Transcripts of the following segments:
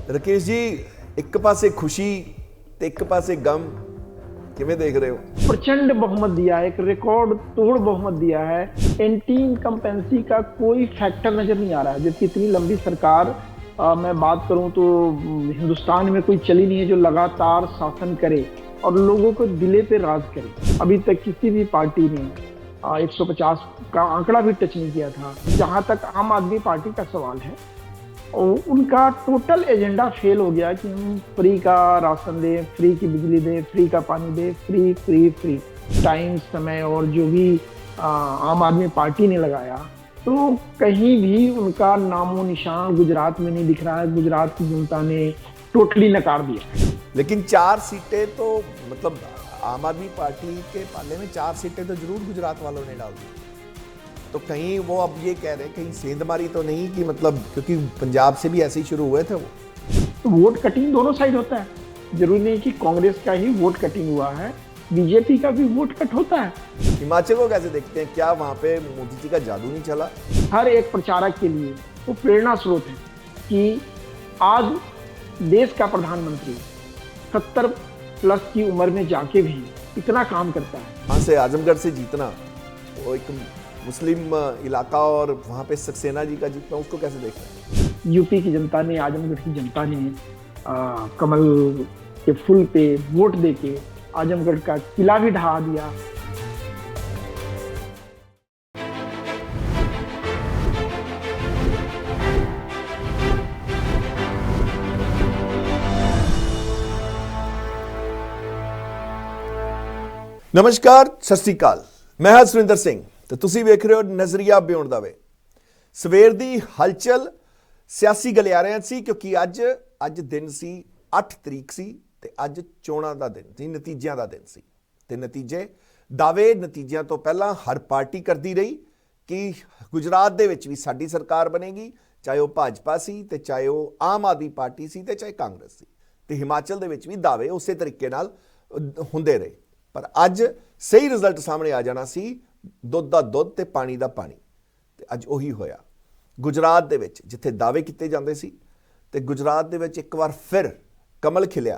राकेश जी, एक पासे खुशी ते एक पासे गम, किवें देख रहे हो? प्रचंड बहुमत दिया है, एक रिकॉर्ड तोड़ बहुमत दिया है। एंटी इनकम्पेंसी का कोई फैक्टर नजर नहीं आ रहा है, जबकि इतनी लंबी सरकार मैं बात करूं तो हिंदुस्तान में कोई चली नहीं है जो लगातार शासन करे और लोगों को दिले पे राज करे। अभी तक किसी भी पार्टी ने 150 का आंकड़ा भी टच नहीं किया था। जहां तक आम आदमी पार्टी का सवाल है, उनका टोटल एजेंडा फेल हो गया कि हम फ्री का राशन दें, फ्री की बिजली दें, फ्री का पानी दें, फ्री फ्री फ्री। टाइम, समय और जो भी आम आदमी पार्टी ने लगाया, तो कहीं भी उनका नामो निशान गुजरात में नहीं दिख रहा है। गुजरात की जनता ने टोटली नकार दिया। लेकिन 4 सीटें तो मतलब आम आदमी पार्टी के पाले में 4 सीटें तो जरूर गुजरात वालों ने डाल दी। तो कहीं वो अब ये कह रहे हैं कहीं सेंधमारी तो नहीं कि मतलब, क्योंकि पंजाब से भी ऐसे ही शुरू हुए थे वो। तो वोट कटिंग दोनों साइड होता है, जरूरी नहीं कि कांग्रेस का ही वोट कटिंग हुआ है, बीजेपी का भी वोट कट होता है। हिमाचल को कैसे देखते हैं? क्या वहां पे मोदी जी का जादू नहीं चला? हर एक प्रचारक के लिए वो प्रेरणा स्रोत है कि आज देश का प्रधानमंत्री 70 प्लस की उम्र में जाके भी इतना काम करता है। वहां से आजमगढ़ से जीतना, वो एक मुस्लिम इलाका, और वहां पे सक्सेना जी का जीतना, उसको कैसे देख रहे हैं? यूपी की जनता ने, आजमगढ़ की जनता ने कमल के फूल पे वोट देके आजमगढ़ का किला भी ढहा दिया। नमस्कार, सत श्री अकाल। मैं ਹਾਂ ਸੁਰਿੰਦਰ ਸਿੰਘ ਤੇ ਤੁਸੀਂ ਵੇਖ ਰਹੇ ਹੋ ਨਜ਼ਰੀਆ ਬਿਯੋਂਡ ਦਾ ਵੇ। ਸਵੇਰ ਦੀ ਹਲਚਲ ਸਿਆਸੀ ਗਲਿਆਰਿਆਂ ਸੀ, ਕਿਉਂਕਿ ਅੱਜ ਦਿਨ ਸੀ 8 ਤਰੀਕ ਸੀ ਤੇ ਅੱਜ ਚੋਣਾਂ ਦਾ ਦਿਨ ਸੀ, ਨਤੀਜਿਆਂ ਦਾ ਦਿਨ ਸੀ। ਤੇ ਨਤੀਜੇ ਦਾਅਵੇ ਨਤੀਜਿਆਂ ਤੋਂ ਪਹਿਲਾਂ ਹਰ ਪਾਰਟੀ ਕਰਦੀ ਰਹੀ ਕਿ ਗੁਜਰਾਤ ਦੇ ਵਿੱਚ ਵੀ ਸਾਡੀ ਸਰਕਾਰ ਬਣੇਗੀ, ਚਾਹੇ ਉਹ ਭਾਜਪਾ ਸੀ ਤੇ ਚਾਹੇ ਉਹ ਆਮ ਆਦਮੀ ਪਾਰਟੀ ਸੀ ਤੇ ਚਾਹੇ ਕਾਂਗਰਸ ਸੀ। ਤੇ ਹਿਮਾਚਲ ਦੇ ਵਿੱਚ ਵੀ ਦਾਅਵੇ ਉਸੇ ਤਰੀਕੇ ਨਾਲ ਹੁੰਦੇ ਰਹੇ। पर अज सही रिजल्ट सामने आ जाना सी, दुध का दुध ते पानी का पानी। ते अज उही होया गुजरात दे विच, जिथे दावे किए जाते सी ते गुजरात दे विच एक बार फिर कमल खिलिया।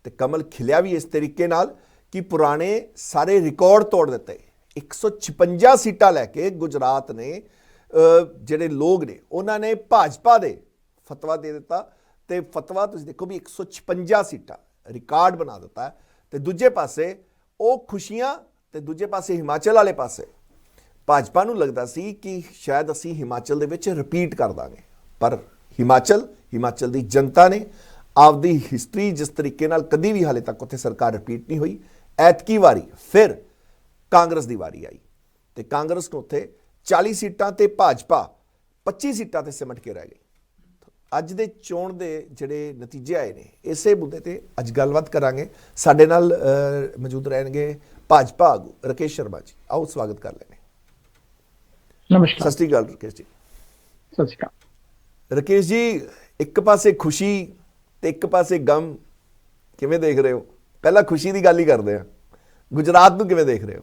ते कमल खिलिया भी इस तरीके नाल कि पुराने सारे रिकॉर्ड तोड़ दिते। 156 सीटां लैके गुजरात ने जिहड़े लोग ने उन्होंने भाजपा दे फतवा दे दिता। ते फतवा तुसीं देखो भी 156 सीटां रिकॉर्ड बना दिता है। ते दूजे पासे ਉਹ ਖੁਸ਼ੀਆਂ ਤੇ ਦੂਜੇ ਪਾਸੇ ਹਿਮਾਚਲ ਵਾਲੇ ਪਾਸੇ ਭਾਜਪਾ ਨੂੰ ਲੱਗਦਾ ਸੀ ਕਿ ਸ਼ਾਇਦ ਅਸੀਂ ਹਿਮਾਚਲ ਦੇ ਵਿੱਚ ਰਿਪੀਟ ਕਰ ਦਾਂਗੇ। ਪਰ ਹਿਮਾਚਲ ਦੀ ਜਨਤਾ ਨੇ ਆਪਦੀ ਹਿਸਟਰੀ ਜਿਸ ਤਰੀਕੇ ਨਾਲ ਕਦੀ ਵੀ ਹਾਲੇ ਤੱਕ ਉੱਥੇ ਸਰਕਾਰ ਰਿਪੀਟ ਨਹੀਂ ਹੋਈ, ਐਤਕੀ ਵਾਰੀ ਫਿਰ ਕਾਂਗਰਸ ਦੀ ਵਾਰੀ ਆਈ ਤੇ ਕਾਂਗਰਸ ਨੂੰ ਉੱਥੇ 40 ਸੀਟਾਂ ਤੇ ਭਾਜਪਾ 25 ਸੀਟਾਂ ਤੇ ਸਿਮਟ ਕੇ ਰਹਿ ਗਈ। ਅੱਜ ਦੇ ਚੋਣ ਦੇ ਜਿਹੜੇ ਨਤੀਜੇ ਆਏ ਨੇ, ਇਸੇ ਮੁੱਦੇ ਤੇ ਅੱਜ ਗੱਲਬਾਤ ਕਰਾਂਗੇ। ਸਾਡੇ ਨਾਲ ਮੌਜੂਦ ਰਹਿਣਗੇ ਭਾਜਪਾ ਆਗੂ ਰਾਕੇਸ਼ ਸ਼ਰਮਾ ਜੀ। ਆਓ ਸਵਾਗਤ ਕਰ ਲੈਣੇ। ਨਮਸਕਾਰ। ਸਤਿ ਸ਼੍ਰੀ ਅਕਾਲ ਰਾਕੇਸ਼ ਜੀ। ਸਤਿ ਸ਼੍ਰੀ ਅਕਾਲ ਰਾਕੇਸ਼ ਜੀ, ਇੱਕ ਪਾਸੇ ਖੁਸ਼ੀ ਤੇ ਇੱਕ ਪਾਸੇ ਗਮ, ਕਿਵੇਂ ਦੇਖ ਰਹੇ ਹੋ? ਪਹਿਲਾਂ ਖੁਸ਼ੀ ਦੀ ਗੱਲ ਹੀ ਕਰਦੇ ਹਾਂ। गुजरात ਨੂੰ ਕਿਵੇਂ ਦੇਖ ਰਹੇ ਹੋ?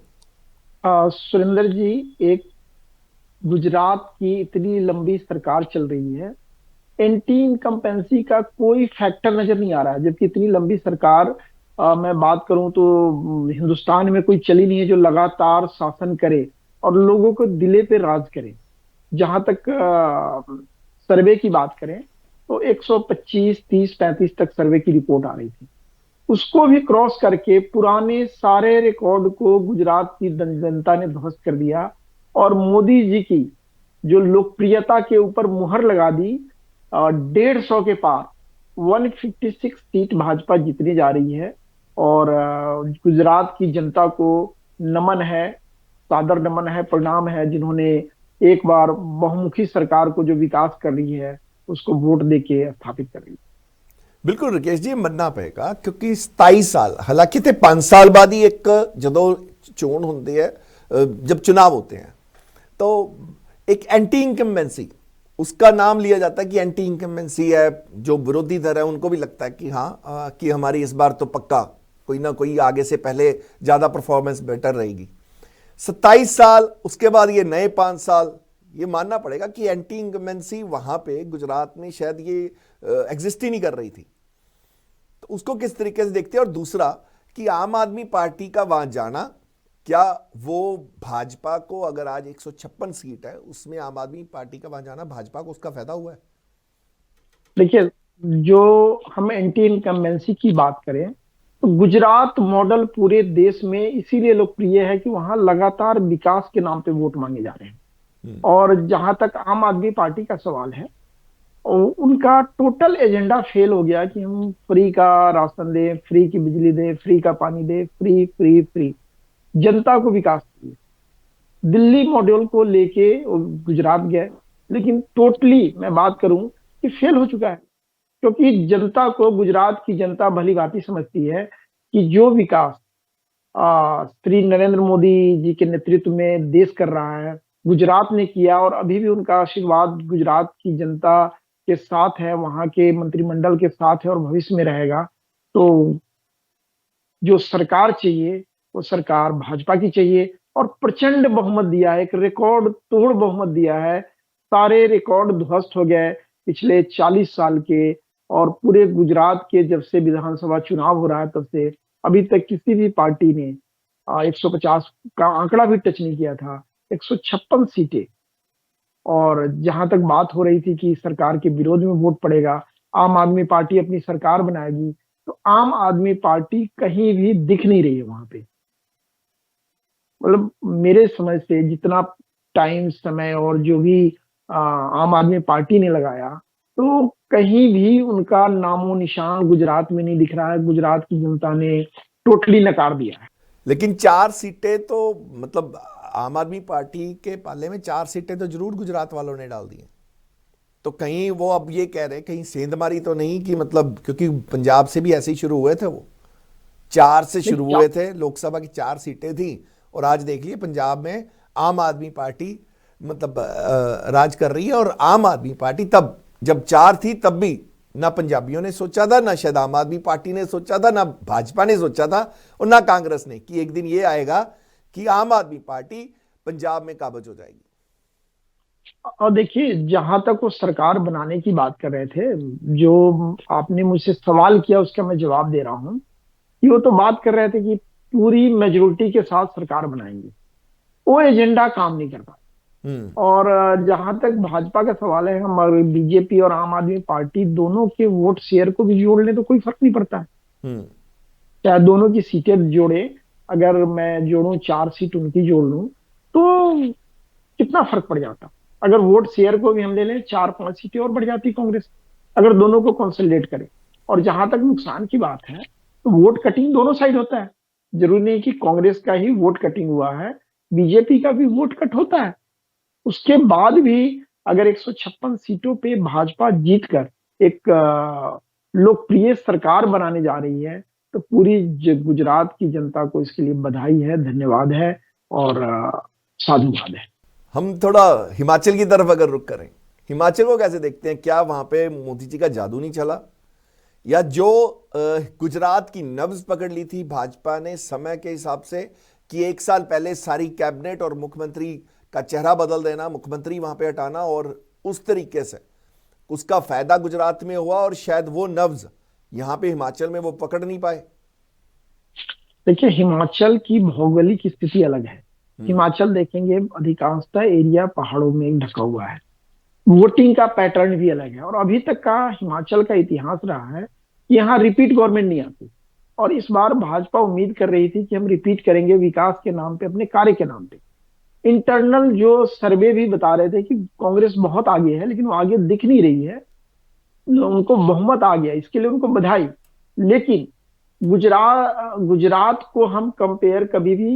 सुरेंद्र जी, एक गुजरात की इतनी लंबी सरकार चल रही है, एंटी इनकम्पेंसी का कोई फैक्टर नजर नहीं आ रहा है, जबकि इतनी लंबी सरकार मैं बात करूं तो हिंदुस्तान में कोई चली नहीं है जो लगातार शासन करे और लोगों को दिले पे राज करे। जहां तक सर्वे की बात करें तो 125, 30, 35 तक सर्वे की रिपोर्ट आ रही थी। उसको भी क्रॉस करके पुराने सारे रिकॉर्ड को गुजरात की जनता ने ध्वस्त कर दिया और मोदी जी की जो लोकप्रियता के ऊपर मुहर लगा दी। 150 के पार 156 सीट भाजपा जीतने जा रही है और गुजरात की जनता को नमन है, सादर नमन है, प्रणाम है, जिन्होंने एक बार बहुमुखी सरकार को जो विकास कर रही है उसको वोट देके स्थापित कर रही है। बिल्कुल राकेश जी, मन्ना पेगा, क्योंकि 27 साल, हालांकि 5 साल बाद ही एक जदों चोण होती है, जब चुनाव होते हैं तो एक एंटी इनकम्बेंसी, उसका नाम लिया जाता है कि एंटी इनकम्बेंसी है। जो विरोधी दल है उनको भी लगता है कि हाँ कि हमारी इस बार तो पक्का कोई ना कोई आगे से पहले ज़्यादा परफॉर्मेंस बेटर रहेगी। 27 साल, उसके बाद ये नए 5 साल, ये मानना पड़ेगा कि एंटी इंकम्बेंसी वहां पे गुजरात में शायद ये एग्जिस्ट ही नहीं कर रही थी। तो उसको किस तरीके से देखते हैं? और दूसरा कि आम आदमी पार्टी का वहां जाना, क्या वो भाजपा को, अगर आज 156 सीट है उसमें आम आदमी पार्टी का वहां जाना भाजपा को उसका फायदा हुआ है? देखिए, जो हम एंटी इनकम्बेंसी की बात करें तो गुजरात मॉडल पूरे देश में इसीलिए लोकप्रिय है कि वहां लगातार विकास के नाम पे वोट मांगे जा रहे हैं। और जहां तक आम आदमी पार्टी का सवाल है, उनका टोटल एजेंडा फेल हो गया कि हम फ्री का राशन दें, फ्री की बिजली दें, फ्री का पानी दें, फ्री फ्री फ्री। जनता को विकास चाहिए। दिल्ली मॉड्यूल को लेके वो गुजरात गए, लेकिन टोटली मैं बात करूं कि फेल हो चुका है। क्योंकि जनता को, गुजरात की जनता भली भांति समझती है कि जो विकास श्री नरेंद्र मोदी जी के नेतृत्व में देश कर रहा है, गुजरात ने किया, और अभी भी उनका आशीर्वाद गुजरात की जनता के साथ है, वहां के मंत्रिमंडल के साथ है और भविष्य में रहेगा। तो जो सरकार चाहिए वो सरकार भाजपा की चाहिए, और प्रचंड बहुमत दिया है, एक रिकॉर्ड तोड़ बहुमत दिया है। सारे रिकॉर्ड ध्वस्त हो गए पिछले 40 साल के। और पूरे गुजरात के जब से विधानसभा चुनाव हो रहा है तब से अभी तक किसी भी पार्टी ने 150 का आंकड़ा भी टच नहीं किया था। 156 सीटें। और जहां तक बात हो रही थी कि सरकार के विरोध में वोट पड़ेगा, आम आदमी पार्टी अपनी सरकार बनाएगी, तो आम आदमी पार्टी कहीं भी दिख नहीं रही है वहां पे। मतलब मेरे समझ से जितना टाइम, समय और जो भी आम आदमी पार्टी ने लगाया, तो कहीं भी उनका नामो निशान गुजरात में नहीं दिख रहा है। गुजरात की जनता ने टोटली नकार दिया है। लेकिन 4 सीटें तो, मतलब आम आदमी पार्टी के पाले में 4 सीटें तो जरूर गुजरात वालों ने डाल दी हैं। तो कहीं वो अब ये कह रहे कहीं सेंधमारी तो नहीं कि, मतलब क्योंकि पंजाब से भी ऐसे ही शुरू हुए थे, वो 4 से शुरू हुए थे, लोकसभा की 4 सीटें थी, और आज देख लिए पंजाब में आम आदमी पार्टी मतलब राज कर रही है। और आम आदमी पार्टी तब जब 4 थी तब भी ना पंजाबियों ने सोचा था, ना शायद आम आदमी पार्टी ने सोचा था, ना भाजपा ने सोचा था, और ना कांग्रेस ने, कि एक दिन ये आएगा कि आम आदमी पार्टी पंजाब में काबज हो जाएगी। और देखिए, जहां तक वो सरकार बनाने की बात कर रहे थे, जो आपने मुझसे सवाल किया उसका मैं जवाब दे रहा हूं कि वो तो बात कर रहे थे कि पूरी मेजोरिटी के साथ सरकार बनाएंगे। वो एजेंडा काम नहीं कर पाया। और जहां तक भाजपा का सवाल है, हमारे बीजेपी और आम आदमी पार्टी दोनों के वोट शेयर को भी जोड़ लें तो कोई फर्क नहीं पड़ता है। चाहे दोनों की सीटें जोड़े, अगर मैं जोड़ूं 4 सीट उनकी जोड़ लूं तो कितना फर्क पड़ जाता। अगर वोट शेयर को भी हम ले लें, 4-5 सीटें और बढ़ जाती कांग्रेस, अगर दोनों को कंसोलिडेट करें। और जहां तक नुकसान की बात है, तो वोट कटिंग दोनों साइड होता है। जरूरी नहीं कि कांग्रेस का ही वोट कटिंग हुआ है, बीजेपी का भी वोट कट होता है। उसके बाद भी अगर 156 सीटों पे भाजपा जीतकर एक लोकप्रिय सरकार बनाने जा रही है, तो पूरी गुजरात की जनता को इसके लिए बधाई है, धन्यवाद है और साधुवाद है। हम थोड़ा हिमाचल की तरफ अगर रुक करें, हिमाचल को कैसे देखते हैं? क्या वहां पे मोदी जी का जादू नहीं चला, या जो गुजरात की नब्ज पकड़ ली थी भाजपा ने समय के हिसाब से, कि 1 साल पहले सारी कैबिनेट और मुख्यमंत्री का चेहरा बदल देना, मुख्यमंत्री वहां पे हटाना, और उस तरीके से उसका फायदा गुजरात में हुआ, और शायद वो नब्ज यहां पे हिमाचल में वो पकड़ नहीं पाए। देखिए, हिमाचल की भौगोलिक स्थिति अलग है। हिमाचल देखेंगे, अधिकांशतः एरिया पहाड़ों में ढका हुआ है। वोटिंग का पैटर्न भी अलग है। और अभी तक का हिमाचल का इतिहास रहा है कि यहाँ रिपीट गवर्नमेंट नहीं आती। और इस बार भाजपा उम्मीद कर रही थी कि हम रिपीट करेंगे विकास के नाम पे, अपने कार्य के नाम पे। इंटरनल जो सर्वे भी बता रहे थे कि कांग्रेस बहुत आगे है, लेकिन वो आगे दिख नहीं रही है। उनको बहुमत आ गया, इसके लिए उनको बधाई। लेकिन गुजरात को हम कंपेयर कभी भी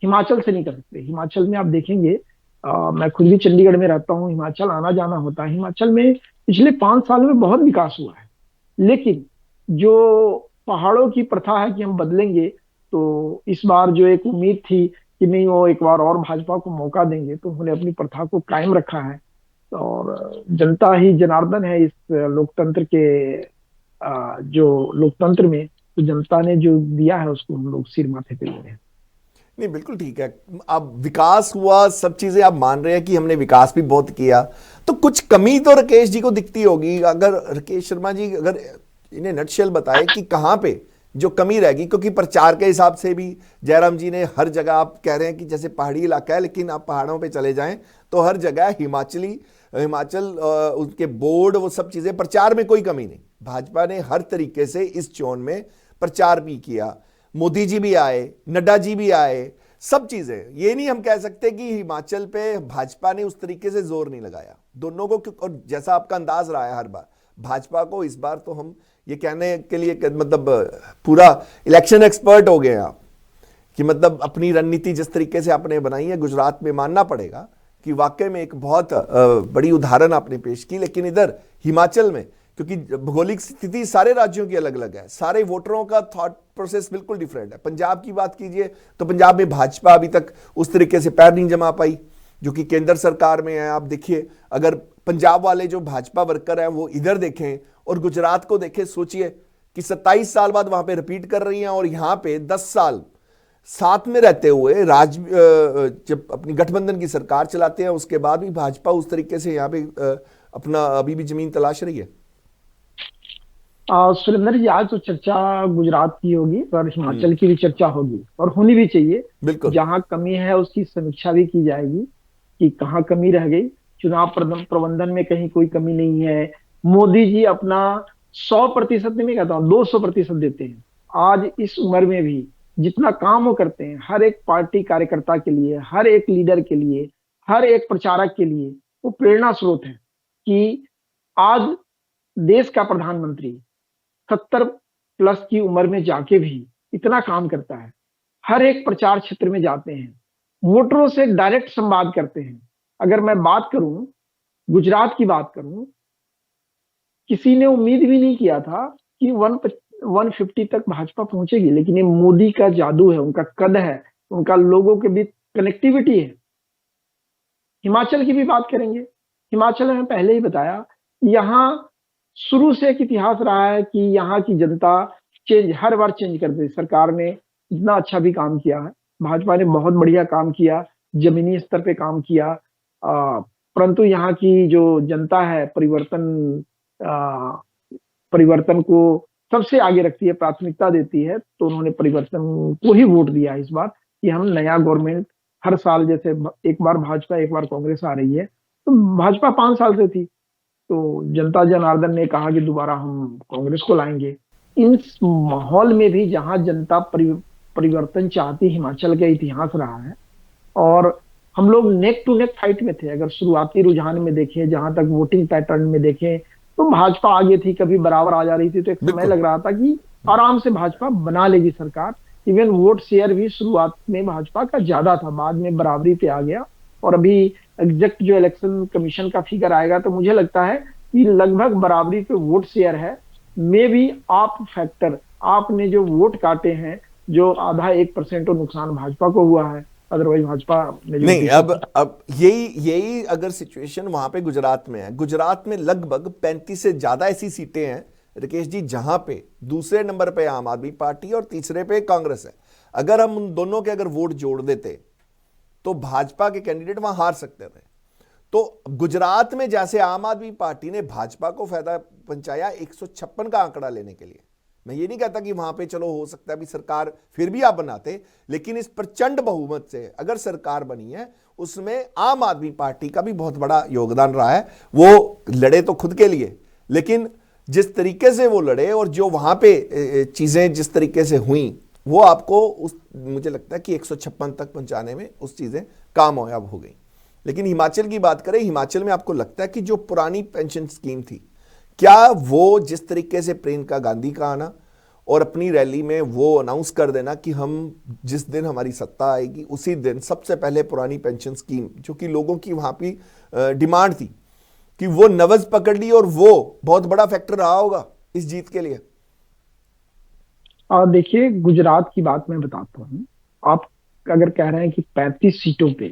हिमाचल से नहीं कर सकते। हिमाचल में आप देखेंगे, मैं खुद भी चंडीगढ़ में रहता हूँ, हिमाचल आना जाना होता है। हिमाचल में पिछले 5 साल में बहुत विकास हुआ है। लेकिन जो पहाड़ों की प्रथा है कि हम बदलेंगे, तो इस बार जो एक उम्मीद थी कि नहीं, वो एक बार और भाजपा को मौका देंगे, तो उन्होंने अपनी प्रथा को कायम रखा है। और जनता ही जनार्दन है इस लोकतंत्र के, जो लोकतंत्र में, तो जनता ने जो दिया है उसको हम लोग सिर माथे पे ले रहे हैं। नहीं, बिल्कुल ठीक है। अब विकास हुआ, सब चीजें आप मान रहे हैं कि हमने विकास भी बहुत किया, तो कुछ कमी तो राकेश जी को दिखती होगी। अगर राकेश शर्मा जी अगर इन्हें नटशेल बताए कि कहां पे जो कमी रहेगी, क्योंकि प्रचार के हिसाब से भी जयराम जी ने हर जगह, आप कह रहे हैं कि जैसे पहाड़ी इलाका है, लेकिन आप पहाड़ों पे चले जाएं तो हर जगह हिमाचल उनके बोर्ड, वो सब चीजें, प्रचार में कोई कमी नहीं। भाजपा ने हर तरीके से इस चोन में प्रचार भी किया, मोदी जी भी आए, नड्डा जी भी आए, सब चीजें। ये नहीं हम कह सकते कि हिमाचल पे भाजपा ने उस तरीके से जोर नहीं लगाया दोनों को। और जैसा आपका अंदाज रहा है हर बार, भाजपा को इस बार तो हम ये कहने के लिए मतलब पूरा इलेक्शन एक्सपर्ट हो गए हैं आप, कि मतलब अपनी रणनीति जिस तरीके से आपने बनाई है गुजरात में, मानना पड़ेगा कि वाकई में एक बहुत बड़ी उदाहरण आपने पेश की। लेकिन इधर हिमाचल में, क्योंकि भौगोलिक स्थिति सारे राज्यों की अलग अलग है, सारे वोटरों का थॉट प्रोसेस बिल्कुल डिफरेंट है। पंजाब की बात कीजिए तो पंजाब में भाजपा अभी तक उस तरीके से पैर नहीं जमा पाई जो कि केंद्र सरकार में है। आप देखिए, अगर पंजाब वाले जो भाजपा वर्कर हैं वो इधर देखें और गुजरात को देखें, सोचिए कि 27 साल बाद वहां पे रिपीट कर रही हैं, और यहां पे 10 साल साथ में रहते हुए जब अपनी गठबंधन की सरकार चलाते हैं, उसके बाद भी भाजपा उस तरीके से यहाँ पे अपना अभी भी जमीन तलाश रही है। सुरेंद्र जी, आज तो चर्चा गुजरात की होगी और हिमाचल की भी चर्चा होगी, और होनी भी चाहिए। बिल्कुल। जहां कमी है उसकी समीक्षा भी की जाएगी कि कहाँ कमी रह गई। चुनाव प्रबंधन में कहीं कोई कमी नहीं है। मोदी जी अपना 100% नहीं कहता हूँ, 200% देते हैं। आज इस उम्र में भी जितना काम वो करते हैं, हर एक पार्टी कार्यकर्ता के लिए, हर एक लीडर के लिए, हर एक प्रचारक के लिए वो प्रेरणा स्रोत है कि आज देश का प्रधानमंत्री 70+ की उम्र में जाके भी इतना काम करता है। हर एक प्रचार क्षेत्र में जाते हैं, वोटरों से डायरेक्ट संवाद करते हैं। अगर मैं बात करूं, गुजरात की बात करूं, किसी ने उम्मीद भी नहीं किया था कि 150 तक भाजपा पहुंचेगी, लेकिन ये मोदी का जादू है, उनका कद है, उनका लोगों के बीच कनेक्टिविटी है। हिमाचल की भी बात करेंगे। हिमाचल में पहले ही बताया, यहाँ शुरू से एक इतिहास रहा है कि यहाँ की जनता हर बार चेंज करती है। सरकार ने इतना अच्छा भी काम किया है, भाजपा ने बहुत बढ़िया काम किया, जमीनी स्तर पे काम किया, परंतु यहाँ की जो जनता है परिवर्तन को सबसे आगे रखती है, प्राथमिकता देती है। तो उन्होंने परिवर्तन को ही वोट दिया इस बार कि हम नया गवर्नमेंट, हर साल जैसे एक बार भाजपा एक बार कांग्रेस आ रही है, तो भाजपा 5 साल से थी, तो जनता जनार्दन ने कहा कि दोबारा हम कांग्रेस को लाएंगे। इस माहौल में भी जहां जनता परिवर्तन चाहती, हिमाचल का इतिहास रहा है। और हम लोग नेक टू नेक फाइट में थे। अगर शुरुआती रुझान में देखें, जहां तक वोटिंग पैटर्न में देखें, तो भाजपा आगे थी, कभी बराबर आ जा रही थी, तो एक समय लग रहा था कि आराम से भाजपा बना लेगी सरकार। इवन वोट शेयर भी शुरुआत में भाजपा का ज्यादा था, बाद में बराबरी पे आ गया। और अभी एग्जैक्ट जो इलेक्शन कमीशन का फिगर आएगा तो मुझे लगता है कि लगभग बराबरी पे वोट शेयर है। मे भी आप फैक्टर, आपने जो वोट काटे हैं, जो आधा 1% तो नुकसान भाजपा को हुआ है, अदरवाइज भाजपा नहीं। अब यही अगर सिचुएशन वहां पे गुजरात में है, गुजरात में लगभग 35 से ज्यादा ऐसी सीटें हैं राकेश जी जहां पे दूसरे नंबर पे आम आदमी पार्टी और तीसरे पे कांग्रेस है। अगर हम उन दोनों के अगर वोट जोड़ देते तो भाजपा के कैंडिडेट वहां हार सकते थे। तो गुजरात में जैसे आम आदमी पार्टी ने भाजपा को फायदा पहुंचाया 156 का आंकड़ा लेने के लिए, मैं ये नहीं कहता कि वहां पे चलो हो सकता है भी सरकार फिर भी आप बनाते, लेकिन इस प्रचंड बहुमत से अगर सरकार बनी है उसमें आम आदमी पार्टी का भी बहुत बड़ा योगदान रहा है। वो लड़े तो खुद के लिए, लेकिन जिस तरीके से वो लड़े और जो वहां पे चीजें जिस तरीके से हुई, वो आपको मुझे लगता है कि 156 तक पहुंचाने में उस चीजें कामयाब हो गई। लेकिन हिमाचल की बात करें, हिमाचल में आपको लगता है कि जो पुरानी पेंशन स्कीम थी, क्या वो जिस तरीके से प्रियंका गांधी का आना और अपनी रैली में वो अनाउंस कर देना कि हम जिस दिन हमारी सत्ता आएगी उसी दिन सबसे पहले पुरानी पेंशन स्कीम, जो कि लोगों की वहां की डिमांड थी, कि वो नवज पकड़ ली, और वो बहुत बड़ा फैक्टर रहा होगा इस जीत के लिए? देखिए, गुजरात की बात मैं बताता हूँ। आप अगर कह रहे हैं कि 35 सीटों पे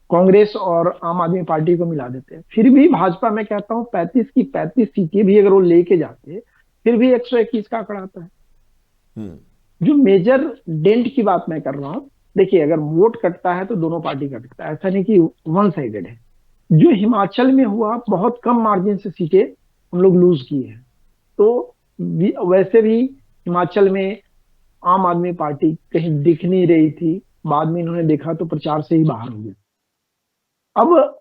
कांग्रेस और आम आदमी पार्टी को मिला देते हैं, फिर भी भाजपा, मैं कहता हूँ 35 की 35 सीटें भी अगर वो लेके जाते, फिर भी 121 का आंकड़ा आता है। जो मेजर डेंट की बात मैं कर रहा हूँ देखिए, अगर वोट कटता है तो दोनों पार्टी का कटता है, ऐसा नहीं कि वन साइडेड है। जो हिमाचल में हुआ, बहुत कम मार्जिन से सीटें हम लोग लूज किए हैं। तो वैसे भी हिमाचल में आम आदमी पार्टी कहीं दिख नहीं रही थी, बाद में इन्होंने देखा तो प्रचार से ही बाहर हो गया। अब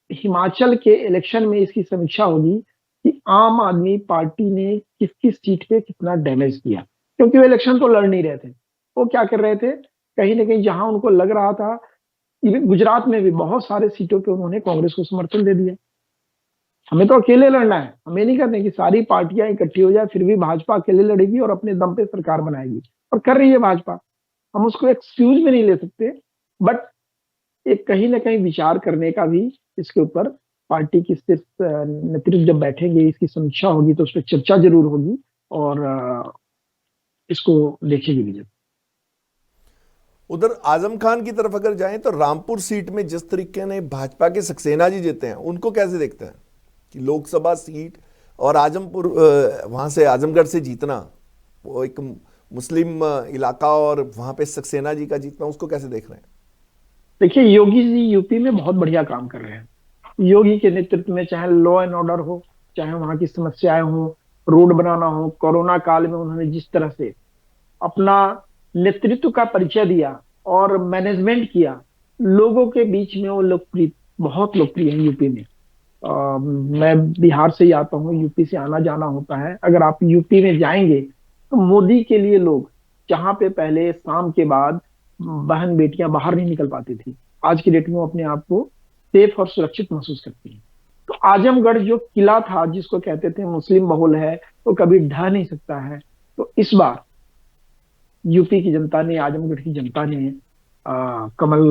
हिमाचल के इलेक्शन में इसकी समीक्षा होगी कि आम आदमी पार्टी ने किस किस सीट पे कितना डैमेज किया, क्योंकि वो इलेक्शन तो लड़ नहीं रहे थे। वो क्या कर रहे थे, कहीं ना कहीं जहां उनको लग रहा था, इवन गुजरात में भी बहुत सारे सीटों पे उन्होंने कांग्रेस को समर्थन दे दिया। हमें तो अकेले लड़ना है, हमें नहीं करते कि सारी पार्टियां इकट्ठी हो जाए, फिर भी भाजपा अकेले लड़ेगी और अपने दम पे सरकार बनाएगी, और कर रही है भाजपा। हम उसको एक्सक्यूज में नहीं ले सकते, बट एक कहीं ना कहीं विचार करने का भी इसके ऊपर, पार्टी की सिर्फ नेतृत्व जब बैठेंगे, इसकी समीक्षा होगी तो उस पर चर्चा जरूर होगी, और इसको देखेगी भी जरूर। उधर आजम खान की तरफ अगर जाएं तो रामपुर सीट में जिस तरीके ने भाजपा के सक्सेना जी जीते हैं, उनको कैसे देखते हैं कि लोकसभा सीट और आजमपुर वहां से आजमगढ़ से जीतना, वो एक मुस्लिम इलाका, और वहां पे सक्सेना जी का जीतना, उसको कैसे देख रहे हैं? देखिए, योगी जी यूपी में बहुत बढ़िया काम कर रहे हैं। योगी के नेतृत्व में चाहे लॉ एंड ऑर्डर हो, चाहे वहां की समस्याएं हो, रोड बनाना हो, कोरोना काल में उन्होंने जिस तरह से अपना नेतृत्व का परिचय दिया और मैनेजमेंट किया, लोगों के बीच में वो लोकप्रिय, बहुत लोकप्रिय है यूपी में। मैं बिहार से ही आता हूँ, यूपी से आना जाना होता है। अगर आप यूपी में जाएंगे तो मोदी के लिए लोग, जहाँ पे पहले शाम के बाद बहन बेटियां बाहर नहीं निकल पाती थी, आज की डेट में वो अपने आप को सेफ और सुरक्षित महसूस करती हैं। तो आजमगढ़ जो किला था, जिसको कहते थे मुस्लिम बहुल है, वो कभी ढह नहीं सकता है। तो इस बार यूपी की जनता ने, आजमगढ़ की जनता ने कमल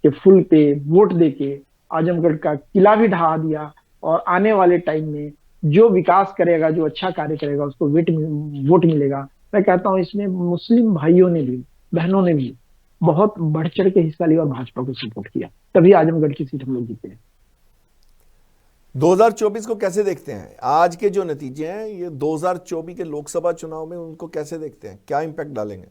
के फूल पे वोट देके आजमगढ़ का किला भी ढहा दिया, और आने वाले टाइम में जो विकास करेगा, जो अच्छा कार्य करेगा, उसको वोट मिलेगा। मैं कहता हूँ इसमें मुस्लिम भाइयों ने भी, बहनों ने भी बहुत बढ़ चढ़ के हिस्सा लिया और भाजपा को सपोर्ट किया, तभी आजमगढ़ की सीट हम लोग जीते हैं। 2024 को कैसे देखते हैं? आज के जो नतीजे हैं, ये 2024 के लोकसभा चुनाव में उनको कैसे देखते हैं? क्या इंपैक्ट डालेंगे?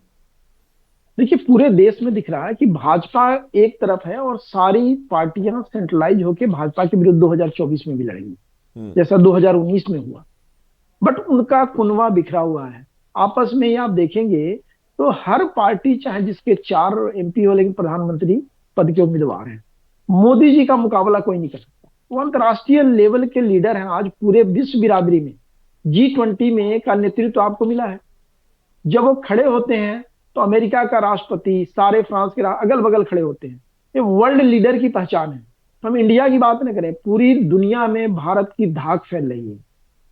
देखिए, पूरे देश में दिख रहा है कि भाजपा एक तरफ है और सारी पार्टियां सेंट्रलाइज होकर भाजपा के विरुद्ध 2024 में भी लड़ेंगी, जैसा 2019 में हुआ। बट उनका कुनवा बिखरा हुआ है आपस में ही। आप देखेंगे तो हर पार्टी, चाहे जिसके 4 एमपी हो, लेकिन प्रधानमंत्री पद के उम्मीदवार हैं। मोदी जी का मुकाबला कोई नहीं कर सकता। वो अंतर्राष्ट्रीय लेवल के लीडर हैं। आज पूरे विश्व बिरादरी में G20 में का नेतृत्व आपको मिला है। जब वो खड़े होते हैं तो अमेरिका का राष्ट्रपति, सारे फ्रांस के अगल बगल खड़े होते हैं। ये वर्ल्ड लीडर की पहचान है। हम इंडिया की बात न करें, पूरी दुनिया में भारत की धाक फैल रही है।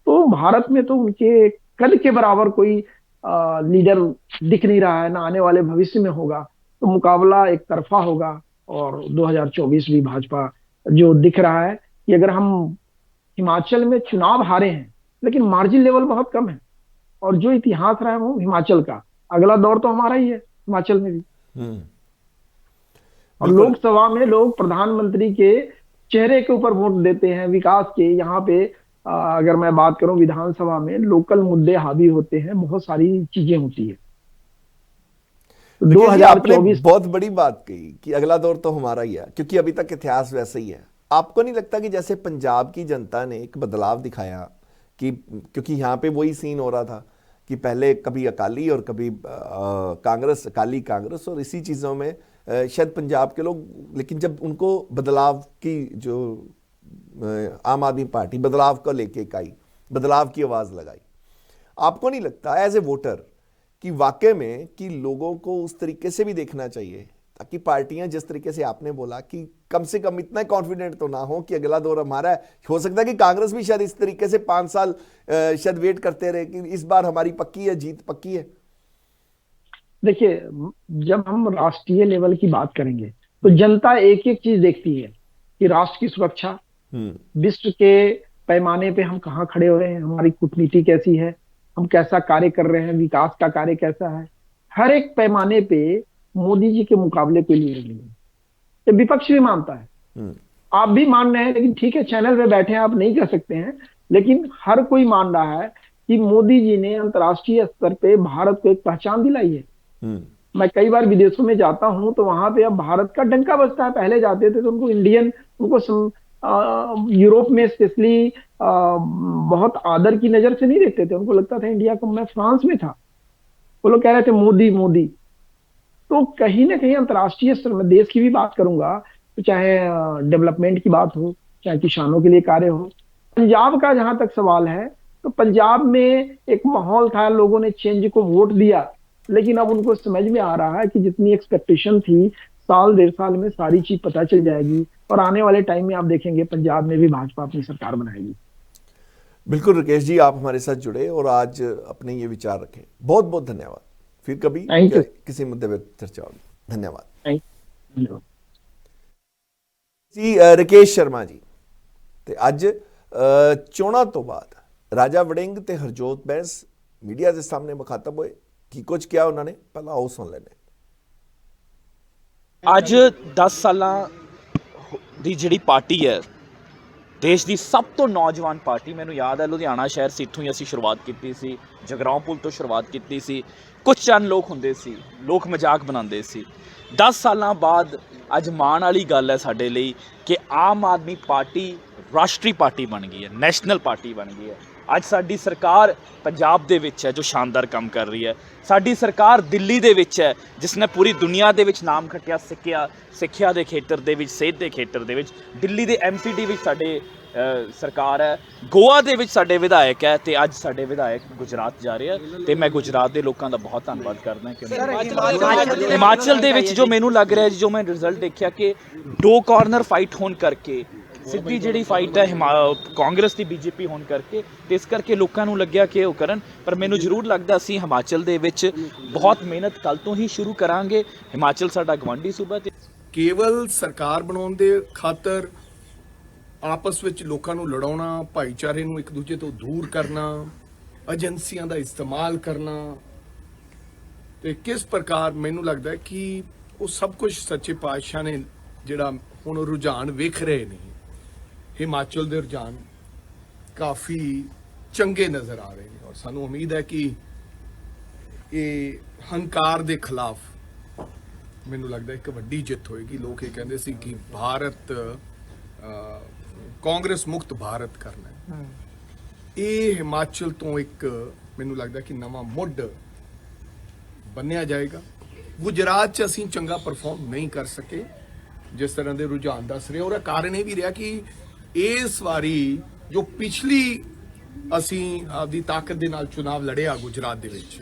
तो भारत में तो उनके कद के बराबर कोई लीडर दिख नहीं रहा है, ना आने वाले भविष्य में होगा। तो मुकाबला एक तरफा होगा, और 2024 भी भाजपा, जो दिख रहा है कि अगर हम हिमाचल में चुनाव हारे हैं, लेकिन मार्जिन लेवल बहुत कम है, और जो इतिहास रहा है वो हिमाचल का, अगला दौर तो हमारा ही है हिमाचल में भी। और लोकसभा में लोग प्रधानमंत्री के चेहरे के ऊपर वोट देते हैं, विकास के। यहाँ पे अगर मैं बात करूं, विधानसभा में लोकल मुद्दे हावी होते हैं, बहुत सारी चीजें होती है। 2024 बहुत बड़ी बात कही कि अगला दौर तो हमारा ही है, क्योंकि अभी तक इतिहास वैसे ही है। आपको नहीं लगता कि जैसे पंजाब की जनता ने एक बदलाव दिखाया, कि क्योंकि यहाँ पे वही सीन हो रहा था कि पहले कभी अकाली और कभी कांग्रेस, अकाली कांग्रेस, और इसी चीज़ों में शायद पंजाब के लोग, लेकिन जब उनको बदलाव की, जो आम आदमी पार्टी बदलाव को लेके आई, बदलाव की आवाज़ लगाई, आपको नहीं लगता एज ए वोटर कि वाकई में कि लोगों को उस तरीके से भी देखना चाहिए, ताकि पार्टियां जिस तरीके से आपने बोला कि कम से कम इतना कॉन्फिडेंट तो ना हो कि अगला दौर हमारा है। हो सकता है कि कांग्रेस भी शायद इस तरीके से 5 साल शायद वेट करते रहे कि इस बार हमारी पक्की है, जीत पक्की है। देखिए, जब हम राष्ट्रीय लेवल की बात करेंगे तो जनता एक एक चीज देखती है कि राष्ट्र की सुरक्षा, विश्व के पैमाने पे हम कहाँ खड़े हो रहे हैं, हमारी कूटनीति कैसी है, हम कैसा कार्य कर रहे हैं, विकास का कार्य कैसा है। हर एक पैमाने पे मोदी जी के मुकाबले कोई लीडर नहीं है। ये विपक्ष भी मानता है, आप भी मान रहे हैं, लेकिन ठीक है, चैनल पे बैठे हैं, आप नहीं कह सकते हैं, लेकिन हर कोई मान रहा है कि मोदी जी ने अंतर्राष्ट्रीय स्तर पे भारत को एक पहचान दिलाई है। मैं कई बार विदेशों में जाता हूं तो वहां पे अब भारत का डंका बजता है। पहले जाते थे तो उनको इंडियन, उनको यूरोप में स्पेशली बहुत आदर की नजर से नहीं देखते थे। उनको लगता था इंडिया को, मैं फ्रांस में था, वो लोग कह रहे थे मोदी मोदी। तो कहीं ना कहीं अंतर्राष्ट्रीय स्तर में, देश की भी बात करूंगा तो चाहे डेवलपमेंट की बात हो, चाहे किसानों के लिए कार्य हो, पंजाब का जहां तक सवाल है, तो पंजाब में एक माहौल था, लोगों ने चेंज को वोट दिया, लेकिन अब उनको समझ में आ रहा है कि जितनी एक्सपेक्टेशन थी, साल 1.5 साल में सारी चीज पता चल जाएगी, और आने वाले टाइम में आप देखेंगे पंजाब में भी भाजपा अपनी सरकार बनाएगी। बिल्कुल राकेश जी, आप हमारे साथ जुड़े और आज अपने ये विचार रखें। बहुत बहुत धन्यवाद। फिर कभी थैंक यू। किसी मुद्दे पर चर्चा होगी। धन्यवाद थैंक यू जी। राकेश शर्मा जी ਤੇ ਅੱਜ ਚੋਣਾਂ ਤੋਂ ਬਾਅਦ ਰਾਜਾ ਵੜਿੰਗ ਤੇ ਹਰਜੋਤ ਬੈਂਸ ਮੀਡੀਆ ਦੇ ਸਾਹਮਣੇ ਮੁਖਾਤਬ ਹੋਏ। ਕੀ ਕੁਝ ਕਿਹਾ ਉਹਨਾਂ ਨੇ, ਪਹਿਲਾਂ ਆਓ ਸੁਣ ਲੈਂਦੇ। ਅੱਜ 10 ਸਾਲਾਂ ਦੀ ਜਿਹੜੀ ਪਾਰਟੀ ਹੈ, ਦੇਸ਼ ਦੀ ਸਭ ਤੋਂ ਨੌਜਵਾਨ ਪਾਰਟੀ, ਮੈਨੂੰ ਯਾਦ ਹੈ ਲੁਧਿਆਣਾ ਸ਼ਹਿਰ ਸੀ, ਇੱਥੋਂ ਹੀ ਅਸੀਂ ਸ਼ੁਰੂਆਤ ਕੀਤੀ ਸੀ, ਜਗਰਾਉਂ ਪੁਲ ਤੋਂ ਸ਼ੁਰੂਆਤ ਕੀਤੀ ਸੀ। ਕੁਝ ਚੰਦ ਲੋਕ ਹੁੰਦੇ ਸੀ, ਲੋਕ ਮਜ਼ਾਕ ਬਣਾਉਂਦੇ ਸੀ। 10 ਸਾਲਾਂ ਬਾਅਦ ਅੱਜ ਮਾਣ ਵਾਲੀ ਗੱਲ ਹੈ ਸਾਡੇ ਲਈ ਕਿ ਆਮ ਆਦਮੀ ਪਾਰਟੀ ਰਾਸ਼ਟਰੀ ਪਾਰਟੀ ਬਣ ਗਈ ਹੈ, ਨੈਸ਼ਨਲ ਪਾਰਟੀ ਬਣ ਗਈ ਹੈ। ਅੱਜ ਸਾਡੀ ਸਰਕਾਰ ਪੰਜਾਬ ਦੇ ਵਿੱਚ ਹੈ ਜੋ ਸ਼ਾਨਦਾਰ ਕੰਮ ਕਰ ਰਹੀ ਹੈ। ਸਾਡੀ ਸਰਕਾਰ ਦਿੱਲੀ ਦੇ ਵਿੱਚ ਹੈ ਜਿਸ ਨੇ ਪੂਰੀ ਦੁਨੀਆ ਦੇ ਵਿੱਚ ਨਾਮ ਖੱਟਿਆ, ਸਿੱਖਿਆ ਦੇ ਖੇਤਰ ਦੇ ਵਿੱਚ, ਸਿਹਤ ਦੇ ਖੇਤਰ ਦੇ ਵਿੱਚ। ਦਿੱਲੀ ਦੇ MCD ਵਿੱਚ ਸਾਡੇ ਸਰਕਾਰ ਹੈ, ਗੋਆ ਦੇ ਵਿੱਚ ਸਾਡੇ ਵਿਧਾਇਕ ਹੈ, ਤੇ ਅੱਜ ਸਾਡੇ ਵਿਧਾਇਕ ਗੁਜਰਾਤ ਜਾ ਰਹੇ ਆ, ਤੇ ਮੈਂ ਗੁਜਰਾਤ ਦੇ ਲੋਕਾਂ ਦਾ ਬਹੁਤ ਧੰਨਵਾਦ ਕਰਦਾ ਕਿਉਂਕਿ ਹਿਮਾਚਲ ਦੇ ਵਿੱਚ ਜੋ ਮੈਨੂੰ ਲੱਗ ਰਿਹਾ, ਜੋ ਮੈਂ ਰਿਜ਼ਲਟ ਦੇਖਿਆ ਕਿ 2 ਕਾਰਨਰ ਫਾਈਟ ਹੋਣ ਕਰਕੇ, ਸਿੱਧੀ ਜਿਹੜੀ ਫਾਈਟ ਹੈ ਕਾਂਗਰਸ ਦੀ BJP ਹੋਣ ਕਰਕੇ, ਤੇ ਇਸ ਕਰਕੇ ਲੋਕਾਂ ਨੂੰ ਲੱਗਿਆ ਕਿ ਉਹ ਕਰਨ। ਪਰ ਮੈਨੂੰ ਜ਼ਰੂਰ ਲੱਗਦਾ ਅਸੀਂ ਹਿਮਾਚਲ ਦੇ ਵਿੱਚ ਬਹੁਤ ਮਿਹਨਤ ਕੱਲ ਤੋਂ ਹੀ ਸ਼ੁਰੂ ਕਰਾਂਗੇ। ਹਿਮਾਚਲ ਸਾਡਾ ਗਵਾਂਢੀ ਸੂਬਾ ਤੇ ਕੇਵਲ ਸਰਕਾਰ ਬਣਾਉਣ ਦੇ ਖਾਤਰ ਆਪਸ ਵਿੱਚ ਲੋਕਾਂ ਨੂੰ ਲੜਾਉਣਾ, ਭਾਈਚਾਰੇ ਨੂੰ ਇੱਕ ਦੂਜੇ ਤੋਂ ਦੂਰ ਕਰਨਾ, ਏਜੰਸੀਆਂ ਦਾ ਇਸਤੇਮਾਲ ਕਰਨਾ, ਤੇ ਕਿਸ ਪ੍ਰਕਾਰ ਮੈਨੂੰ ਲੱਗਦਾ ਕਿ ਉਹ ਸਭ ਕੁਝ ਸੱਚੇ ਪਾਤਸ਼ਾਹ ਨੇ ਜਿਹੜਾ ਹੁਣ ਰੁਝਾਨ ਵੇਖ ਰਹੇ ਨੇ, ਹਿਮਾਚਲ ਦੇ ਰੁਝਾਨ ਕਾਫੀ ਚੰਗੇ ਨਜ਼ਰ ਆ ਰਹੇ ਨੇ, ਔਰ ਸਾਨੂੰ ਉਮੀਦ ਹੈ ਕਿ ਇਹ ਹੰਕਾਰ ਦੇ ਖਿਲਾਫ ਮੈਨੂੰ ਲੱਗਦਾ ਇੱਕ ਵੱਡੀ ਜਿੱਤ ਹੋਏਗੀ। ਲੋਕ ਇਹ ਕਹਿੰਦੇ ਸੀ ਕਿ ਭਾਰਤ ਕਾਂਗਰਸ ਮੁਕਤ ਭਾਰਤ ਕਰਨਾ ਹੈ। ਇਹ ਹਿਮਾਚਲ ਤੋਂ ਇੱਕ ਮੈਨੂੰ ਲੱਗਦਾ ਕਿ ਨਵਾਂ ਮੁੱਢ ਬੰਨਿਆ ਜਾਏਗਾ। ਗੁਜਰਾਤ 'ਚ ਅਸੀਂ ਚੰਗਾ ਪਰਫਾਰਮ ਨਹੀਂ ਕਰ ਸਕੇ ਜਿਸ ਤਰ੍ਹਾਂ ਦੇ ਰੁਝਾਨ ਦੱਸ ਰਹੇ, ਔਰ ਕਾਰਨ ਇਹ ਵੀ ਰਿਹਾ ਕਿ ਇਸ ਵਾਰੀ ਜੋ ਪਿਛਲੀ ਅਸੀਂ ਆਪਦੀ ਤਾਕਤ ਦੇ ਨਾਲ ਚੁਣਾਵ ਲੜਿਆ ਗੁਜਰਾਤ ਦੇ ਵਿੱਚ,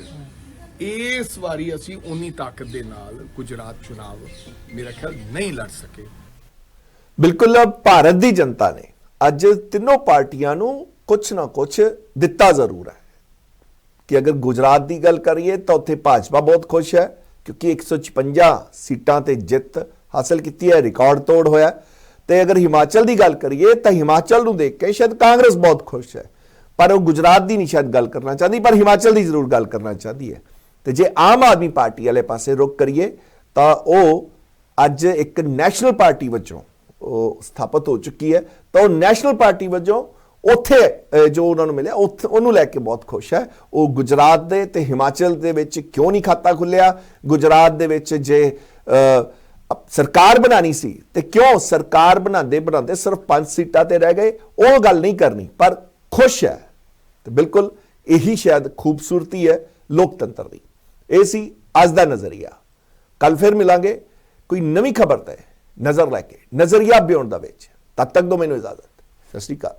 ਇਸ ਵਾਰੀ ਅਸੀਂ ਉਨੀ ਤਾਕਤ ਦੇ ਨਾਲ ਗੁਜਰਾਤ ਚੁਣਾਵ ਮੇਰਾ ਖਿਆਲ ਨਹੀਂ ਲੜ ਸਕੇ। ਬਿਲਕੁਲ, ਭਾਰਤ ਦੀ ਜਨਤਾ ਨੇ ਅੱਜ ਤਿੰਨੋਂ ਪਾਰਟੀਆਂ ਨੂੰ ਕੁਛ ਨਾ ਕੁਛ ਦਿੱਤਾ ਜ਼ਰੂਰ ਹੈ ਕਿ ਅਗਰ ਗੁਜਰਾਤ ਦੀ ਗੱਲ ਕਰੀਏ ਤਾਂ ਉੱਥੇ ਭਾਜਪਾ ਬਹੁਤ ਖੁਸ਼ ਹੈ ਕਿਉਂਕਿ 156 ਸੀਟਾਂ ਤੇ ਜਿੱਤ ਹਾਸਲ ਕੀਤੀ ਹੈ, ਰਿਕਾਰਡ ਤੋੜ ਹੋਇਆ। ਤੇ ਅਗਰ ਹਿਮਾਚਲ ਦੀ ਗੱਲ ਕਰੀਏ ਤਾਂ ਹਿਮਾਚਲ ਨੂੰ ਦੇਖ ਕੇ ਸ਼ਾਇਦ ਕਾਂਗਰਸ ਬਹੁਤ ਖੁਸ਼ ਹੈ, ਪਰ ਉਹ ਗੁਜਰਾਤ ਦੀ ਨਹੀਂ ਸ਼ਾਇਦ ਗੱਲ ਕਰਨਾ ਚਾਹਦੀ, ਪਰ ਹਿਮਾਚਲ ਦੀ ਜ਼ਰੂਰ ਗੱਲ ਕਰਨਾ ਚਾਹਦੀ ਹੈ। ਤੇ ਜੇ ਆਮ ਆਦਮੀ ਪਾਰਟੀ ਵਾਲੇ ਪਾਸੇ ਰੁਕ ਕਰੀਏ ਤਾਂ ਉਹ ਅੱਜ ਇੱਕ ਨੈਸ਼ਨਲ ਪਾਰਟੀ ਵਜੋਂ ਉਹ ਸਥਾਪਿਤ ਹੋ ਚੁੱਕੀ ਹੈ। ਤਾਂ ਉਹ ਨੈਸ਼ਨਲ ਪਾਰਟੀ ਵਜੋਂ ਉੱਥੇ ਜੋ ਉਹਨਾਂ ਨੂੰ ਮਿਲਿਆ ਉਹਨੂੰ ਲੈ ਕੇ ਬਹੁਤ ਖੁਸ਼ ਹੈ। ਉਹ ਗੁਜਰਾਤ ਦੇ ਤੇ ਹਿਮਾਚਲ ਦੇ ਵਿੱਚ ਕਿਉਂ ਨਹੀਂ ਖਾਤਾ ਖੁੱਲਿਆ, ਗੁਜਰਾਤ ਦੇ ਵਿੱਚ ਜੇ ਸਰਕਾਰ ਬਣਾਣੀ ਸੀ ਤੇ ਕਿਉਂ ਸਰਕਾਰ ਬਣਾਉਂਦੇ ਬਣਾਉਂਦੇ ਸਿਰਫ 5 ਸੀਟਾਂ ਤੇ ਰਹਿ ਗਏ, ਉਹ ਗੱਲ ਨਹੀਂ ਕਰਨੀ, ਪਰ ਖੁਸ਼ ਹੈ। ਤੇ ਬਿਲਕੁਲ ਇਹੀ ਸ਼ਾਇਦ ਖੂਬਸੂਰਤੀ ਹੈ ਲੋਕਤੰਤਰ ਦੀ। ਇਹ ਸੀ ਅੱਜ ਦਾ ਨਜ਼ਰੀਆ। ਕੱਲ ਫਿਰ ਮਿਲਾਂਗੇ ਕੋਈ ਨਵੀਂ ਖਬਰ ਤੇ ਨਜ਼ਰ ਲੈ ਕੇ, ਨਜ਼ਰੀਆ ਬਿਯੋਂਡ ਦਾ ਵਿੱਚ। ਤਦ ਤੱਕ ਦੋ ਮੈਨੂੰ ਇਜਾਜ਼ਤ। ਸਤਿ ਸ਼੍ਰੀ ਅਕਾਲ।